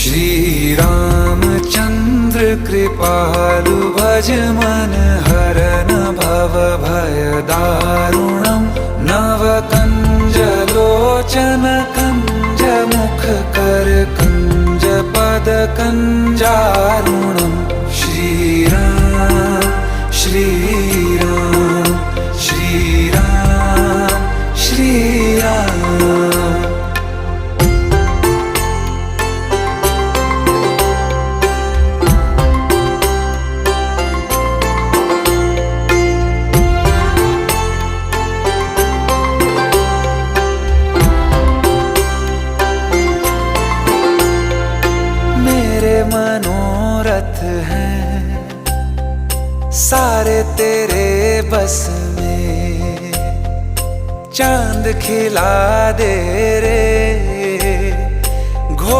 श्री रामचंद्र कृपालु भज मन हरन भव भय दारुणम नव कंज लोचन कंज मुख कर कंज पद कंजारुणम श्री राम श्री राम श्री राम श्री राम। मनोरथ हैं सारे तेरे बस में, चांद खिला दे रे घो